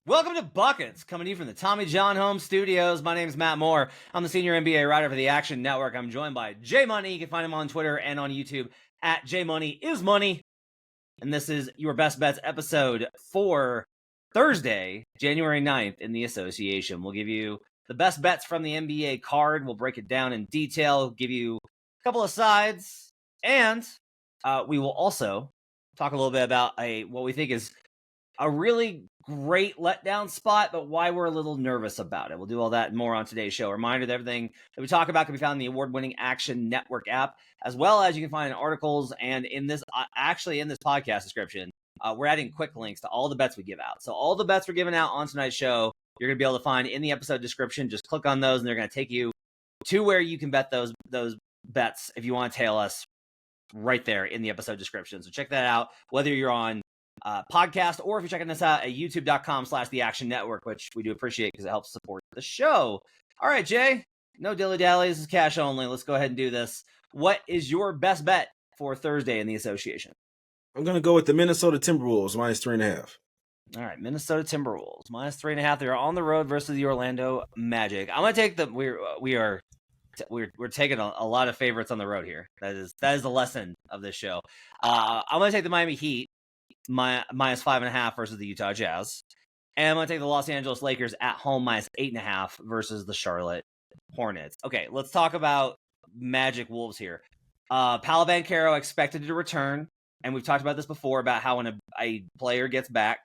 Welcome to Buckets, coming to you from the Tommy John Home Studios. My name is Matt Moore. I'm the senior NBA writer for the Action Network. I'm joined by J Money. You can find him on Twitter and on YouTube at JMoneyIsMoney. And this is your Best Bets episode for Thursday, January 9th in the association. We'll give you the best bets from the NBA card. We'll break it down in detail, give you a couple of sides, and we will also talk a little bit about what we think is a really great letdown spot, but why we're a little nervous about it. We'll do all that and more on today's show. Reminder that everything that we talk about can be found in the award-winning Action Network app, as well as you can find in articles and in this podcast description. We're adding quick links to all the bets we give out. So all the bets we're giving out on tonight's show, you're going to be able to find in the episode description. Just click on those, and they're going to take you to where you can bet those bets if you want to tail us right there in the episode description. So check that out, whether you're on podcast or if you're checking us out at youtube.com/the Action Network, which we do appreciate because it helps support the show. All right, Jay, no dilly-dally. This is cash only. Let's go ahead and do this. What is your best bet for Thursday in the association? I'm going to go with the Minnesota Timberwolves minus 3.5. All right, Minnesota Timberwolves minus 3.5. They're on the road versus the Orlando Magic. I'm going to take the we're taking a lot of favorites on the road here. That is the lesson of this show. I'm going to take the Miami Heat minus 5.5 versus the Utah Jazz, and I'm going to take the Los Angeles Lakers at home minus 8.5 versus the Charlotte Hornets. Okay, let's talk about Magic Wolves here. Paolo Banchero expected to return, and we've talked about this before about how when a player gets back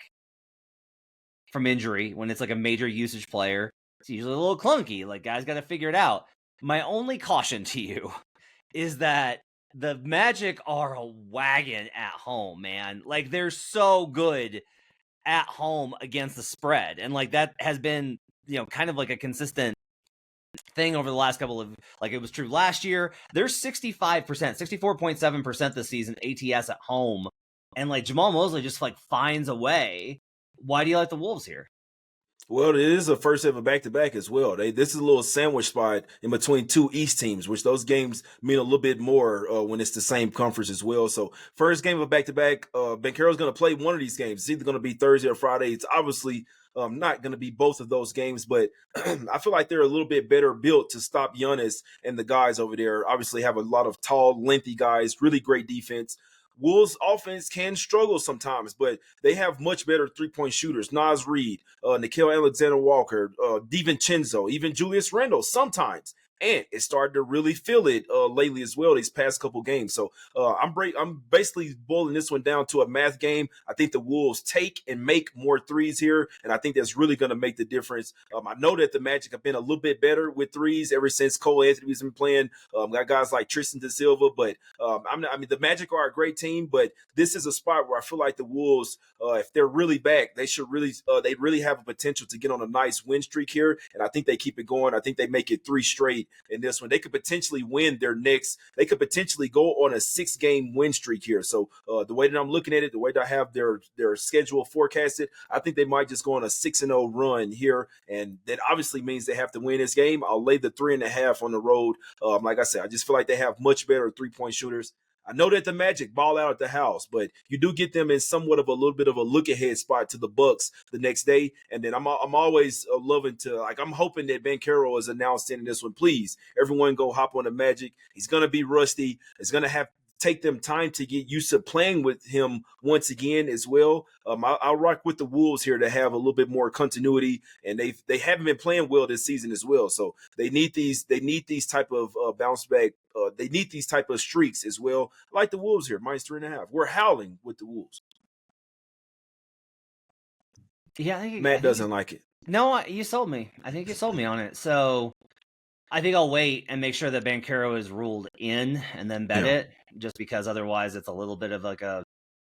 from injury, when it's like a major usage player, it's usually a little clunky. Like, guys got to figure it out. My only caution to you is that the Magic are a wagon at home, man. Like, they're so good at home against the spread. And, like, that has been, kind of like a consistent thing over the last couple of, like, it was true last year. They're 65%, 64.7% this season ATS at home. And, like, Jamal Mosley just, like, finds a way. Why do you like the Wolves here? Well, it is a first ever back-to-back as well. This is a little sandwich spot in between two East teams, which those games mean a little bit more when it's the same conference as well. So first game of a back-to-back, Banchero's going to play one of these games. It's either going to be Thursday or Friday. It's obviously not going to be both of those games, but I feel like they're a little bit better built to stop Giannis and the guys over there. Obviously have a lot of tall, lengthy guys, really great defense. Wolves offense can struggle sometimes, but they have much better three-point shooters. Naz Reid, Nickeil Alexander-Walker, DiVincenzo, even Julius Randle sometimes. And it started to really feel it lately as well these past couple games. So I'm basically boiling this one down to a math game. I think the Wolves take and make more threes here, and I think that's really going to make the difference. I know that the Magic have been a little bit better with threes ever since Cole Anthony's been playing. Got guys like Tristan da Silva, but the Magic are a great team, but this is a spot where I feel like the Wolves, if they're really back, they really have a potential to get on a nice win streak here, and I think they keep it going. I think they make it 3 straight in this one. They could potentially win their next. They could potentially go on a 6-game win streak here. So the way that I'm looking at it, the way that I have their schedule forecasted, I think they might just go on a 6-0 run here, and that obviously means they have to win this game. I'll lay the 3.5 on the road. Like I said, I just feel like they have much better 3-point shooters. I know that the Magic ball out at the house, but you do get them in somewhat of a little bit of a look-ahead spot to the Bucks the next day. And then I'm always loving to, like, I'm hoping that Banchero is announced in this one. Please, everyone go hop on the Magic. He's going to be rusty. It's going to take them time to get used to playing with him once again as well. I'll rock with the Wolves here to have a little bit more continuity, and they haven't been playing well this season as well. So they need these type of bounce back. They need these type of streaks as well. I like the Wolves here, minus 3.5. We're howling with the Wolves. Yeah, Matt doesn't like it. No, you sold me. I think you sold me on it. So I think I'll wait and make sure that Banchero is ruled in and then bet it, just because otherwise it's a little bit of like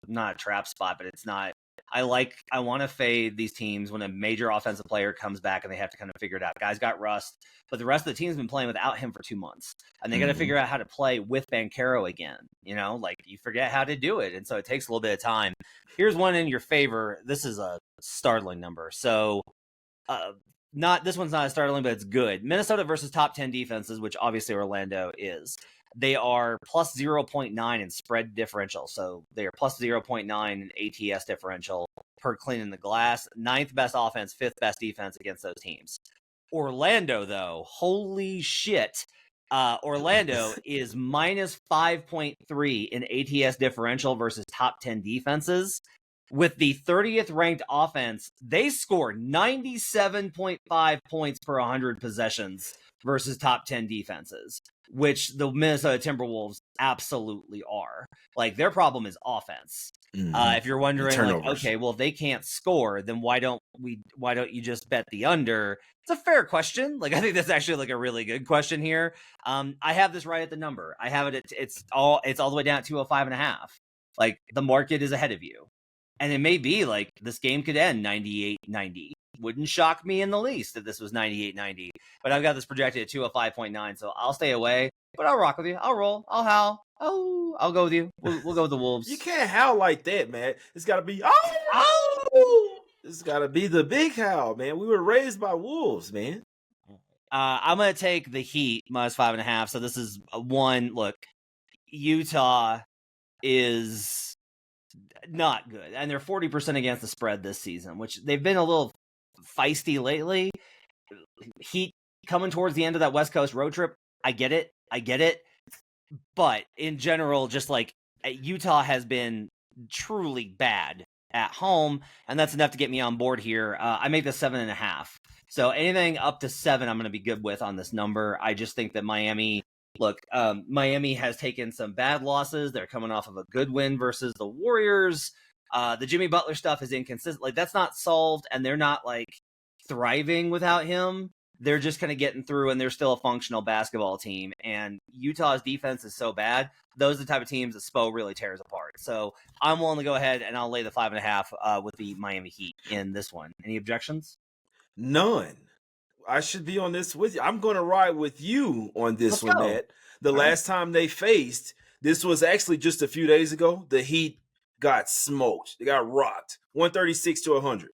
not a trap spot, but it's not. I want to fade these teams when a major offensive player comes back and they have to kind of figure it out. Guys got rust, but the rest of the team's been playing without him for 2 months, and they got to figure out how to play with Banchero again. Like, you forget how to do it, and so it takes a little bit of time. Here's one in your favor. This is a startling number. So this one's not as startling, but it's good. Minnesota versus top 10 defenses, which obviously Orlando is. They are plus 0.9 in spread differential. So they are plus 0.9 in ATS differential per cleaning the glass, 9th best offense, 5th best defense against those teams. Orlando, though, holy shit. Orlando is minus 5.3 in ATS differential versus top 10 defenses. With the 30th ranked offense, they score 97.5 points per 100 possessions versus top 10 defenses, which the Minnesota Timberwolves absolutely are. Like, their problem is offense. If you're wondering, like, okay, well, if they can't score, then why don't you just bet the under? It's a fair question. Like, I think that's actually like a really good question here. I have this right at the number. I have it at, it's all the way down at 205.5. Like, the market is ahead of you. And it may be like this game could end 98-90. Wouldn't shock me in the least if this was 98-90. But I've got this projected at 205.9, so I'll stay away. But I'll rock with you. I'll roll. I'll howl. Oh, I'll go with you. We'll go with the Wolves. You can't howl like that, man. It's got to be, oh! It's got to be the big howl, man. We were raised by wolves, man. I'm going to take the Heat minus 5.5. So this is one. Look, Utah is not good, and they're 40% against the spread this season, which they've been a little feisty lately. Heat coming towards the end of that West Coast road trip. I get it. But in general, just like Utah has been truly bad at home, and that's enough to get me on board here. I make this 7.5. So anything up to 7, I'm going to be good with on this number. I just think that Miami has taken some bad losses. They're coming off of a good win versus the Warriors. The Jimmy Butler stuff is inconsistent. Like, that's not solved, and they're not like thriving without him. They're just kind of getting through, and they're still a functional basketball team. And Utah's defense is so bad. Those are the type of teams that Spo really tears apart. So I'm willing to go ahead, and I'll lay the 5.5 with the Miami Heat in this one. Any objections? None. I should be on this with you. I'm going to ride with you on this one, Matt. The last time they faced, this was actually just a few days ago, the Heat got smoked. They got rocked. 136-100.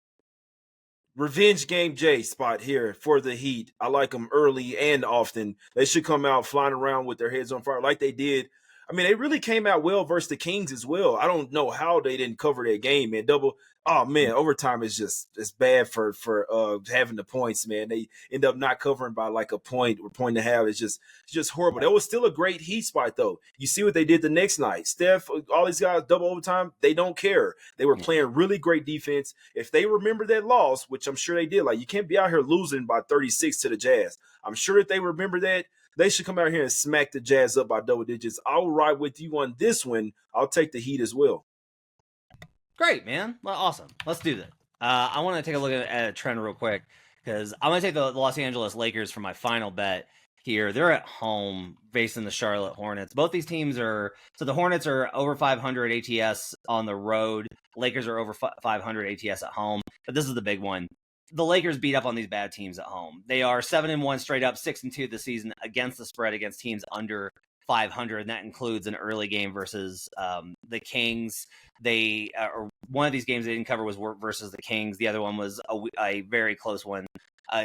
Revenge game J spot here for the Heat. I like them early and often. They should come out flying around with their heads on fire like they did. I mean, they really came out well versus the Kings as well. I don't know how they didn't cover that game, man. Overtime is just it's bad for having the points, man. They end up not covering by like a point or point and a half. It's just horrible. That was still a great Heat spot though. You see what they did the next night. Steph, all these guys double overtime, they don't care. They were playing really great defense. If they remember that loss, which I'm sure they did, like you can't be out here losing by 36 to the Jazz. I'm sure if they remember that, they should come out here and smack the Jazz up by double digits. I'll ride with you on this one. I'll take the Heat as well. Great, man. Well, awesome. Let's do that. I want to take a look at a trend real quick because I'm going to take the Los Angeles Lakers for my final bet here. They're at home facing the Charlotte Hornets. Both these teams are – so the Hornets are over 500 ATS on the road. Lakers are over 500 ATS at home. But this is the big one. The Lakers beat up on these bad teams at home. They are 7-1 straight up, 6-2 this season against the spread against teams under 500, and that includes an early game versus the Kings. One of these games they didn't cover was versus the Kings. The other one was a very close one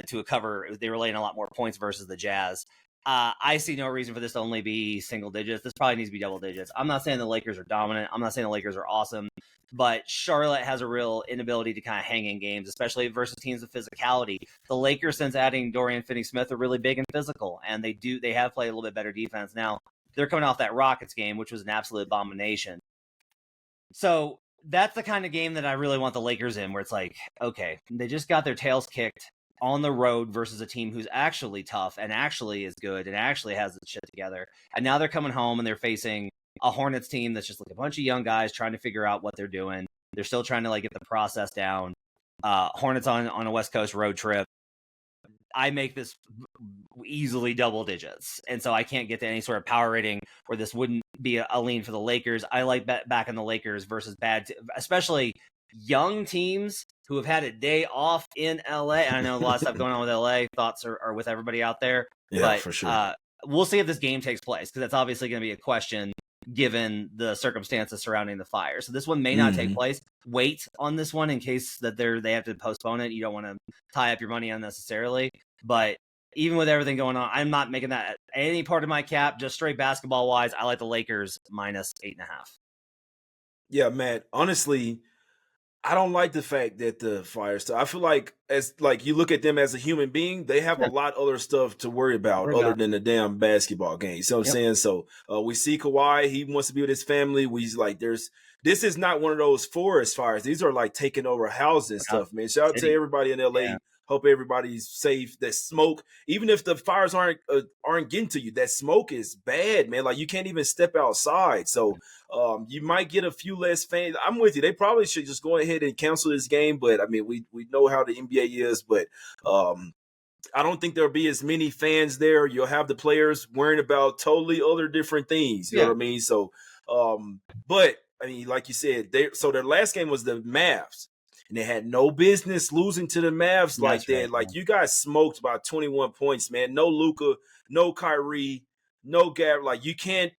to a cover. They were laying a lot more points versus the Jazz. I see no reason for this to only be single digits. This probably needs to be double digits. I'm not saying the Lakers are dominant. I'm not saying the Lakers are awesome. But Charlotte has a real inability to kind of hang in games, especially versus teams with physicality. The Lakers, since adding Dorian Finney-Smith, are really big and physical, and they have played a little bit better defense. Now, they're coming off that Rockets game, which was an absolute abomination. So that's the kind of game that I really want the Lakers in, where it's like, okay, they just got their tails kicked on the road versus a team who's actually tough and actually is good and actually has its shit together. And now they're coming home and they're facing a Hornets team that's just like a bunch of young guys trying to figure out what they're doing. They're still trying to like get the process down. Hornets on a West Coast road trip. I make this easily double digits. And so I can't get to any sort of power rating where this wouldn't be a lean for the Lakers. I like back in the Lakers versus especially young teams who have had a day off in LA. And I know a lot of stuff going on with LA. Thoughts are with everybody out there. Yeah, but, for sure. We'll see if this game takes place because that's obviously going to be a question given the circumstances surrounding the fire. So this one may not take place. Wait on this one in case that they have to postpone it. You don't want to tie up your money unnecessarily. But even with everything going on, I'm not making that any part of my cap. Just straight basketball wise, I like the Lakers minus 8.5. Yeah, Matt. Honestly, I don't like the fact that the Fire stuff. I feel like as like you look at them as a human being, they have a Yeah, lot other stuff to worry about worry other about. than the damn basketball game. You see what I'm Yep. saying? So we see Kawhi, he wants to be with his family. We like this is not one of those forest fires. These are like taking over houses and Out stuff, man. Shout out to city. everybody in LA. Yeah. Hope everybody's safe. That smoke, even if the fires aren't getting to you, that smoke is bad, man. Like you can't even step outside. So you might get a few less fans. I'm with you. They probably should just go ahead and cancel this game. But I mean, we know how the NBA is. But I don't think there'll be as many fans there. You'll have the players worrying about totally other different things. You know Yeah. what I mean? So, but I mean, like you said, their last game was the Mavs, and they had no business losing to the Mavs like That's right. that. Like you guys smoked by 21 points, man. No Luka, no Kyrie, no Gab. Like you can't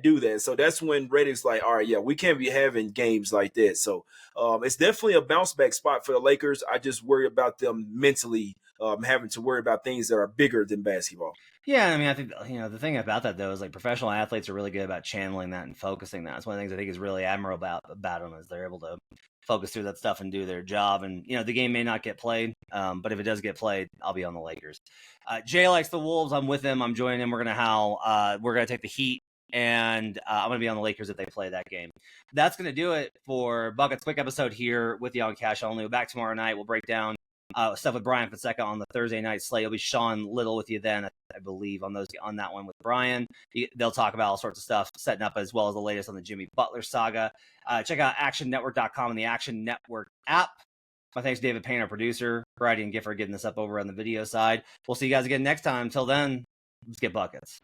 do that. So that's when Reddit's like, all right, yeah, we can't be having games like that. So it's definitely a bounce back spot for the Lakers. I just worry about them mentally having to worry about things that are bigger than basketball. Yeah, I mean, I think the thing about that though is like professional athletes are really good about channeling that and focusing that. It's one of the things I think is really admirable about them is they're able to focus through that stuff and do their job. And the game may not get played, but if it does get played, I'll be on the Lakers. Jay likes the Wolves. I'm with him. I'm joining him. We're gonna howl. We're gonna take the Heat, and I'm gonna be on the Lakers if they play that game. That's gonna do it for Buckets. Quick episode here with you on Cash Only. We'll be back tomorrow night. We'll break down stuff with Brian Fonseca on the Thursday night slate. It'll be Sean Little with you then, I believe, on that one with Brian. They'll talk about all sorts of stuff, setting up as well as the latest on the Jimmy Butler saga. Check out actionnetwork.com and the Action Network app. My thanks to David Payne, our producer, Brady and Gifford getting this up over on the video side. We'll see you guys again next time. Until then, let's get buckets.